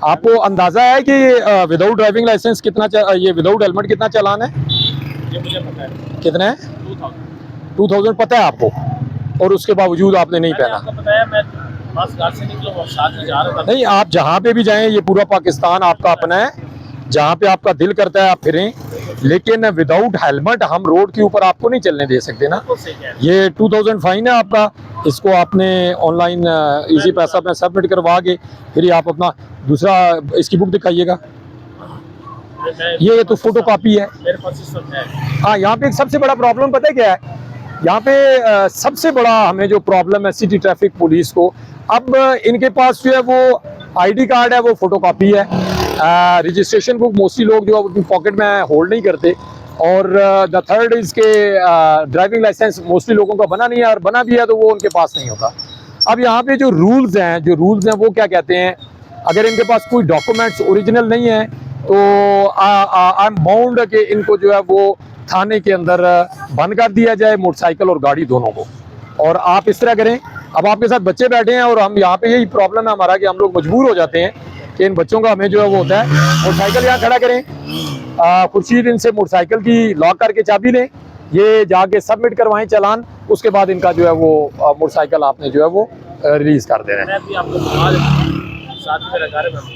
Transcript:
आपको अंदाजा है कि विदाउट ड्राइविंग लाइसेंस कितना ये विदाउट हेलमेट कितना चालान है? ये मुझे पता है। कितना है? 2000 पता है आपको, और उसके बावजूद आपने नहीं मैंने पहना? आपको बताया, मैं बस घर से निकला और साथ में जा रहा था। नहीं, आप जहाँ पे भी जाएं, ये पूरा पाकिस्तान आपका अपना है, जहाँ पे आपका दिल करता है आप फिरें, लेकिन विदाउट हेलमेट हम रोड के ऊपर आपको नहीं चलने दे सकते ना। बिल्कुल सही कह रहे ये 2000 फाइन है आपका, इसको आपने ऑनलाइन इजी पैसा में सबमिट करवा के फिर ही आप अपना दूसरा इसकी बुक दिखाइएगा। हैं। ये तो फोटो कॉपी है। मेरे पास इस वक्त है। हाँ, यहाँ पे एक सबसे बड़ा प्रॉब्लम पता है क्या है? यहाँ पे सबसे बड़ा हमें जो प्रॉब्लम है सिटी ट्रैफिक पुलिस को, अब इनके पास जो है वो आईडी कार्ड है, वो फोटोकॉपी है। रजिस्ट्रेशन बुक मोस्टली लोग जो अपनी पॉकेट में होल्ड नहीं करते, और द थर्ड इज के ड्राइविंग लाइसेंस मोस्टली लोगों का बना नहीं है, और बना भी है तो वो उनके पास नहीं होता। अब यहाँ पे जो रूल्स हैं वो क्या कहते हैं, अगर इनके पास कोई डॉक्यूमेंट्स ओरिजिनल नहीं है तो आई एम बाउंड कि इनको जो है वो थाने के अंदर बंद कर दिया जाए, मोटरसाइकिल और गाड़ी दोनों को। और आप इस तरह करें, अब आपके साथ बच्चे बैठे हैं और हम यहाँ पे यही प्रॉब्लम है हमारा कि हम लोग मजबूर हो जाते हैं कि इन बच्चों का हमें जो है वो होता है, मोटरसाइकिल यहाँ खड़ा करें, खुर्शीद इनसे मोटरसाइकिल की लॉक करके चाबी लें, ये जाके सबमिट करवाएं चालान, उसके बाद इनका जो है वो मोटरसाइकिल आपने जो है वो रिलीज कर देना है। मैं भी आपको साथ में मेरा घर है।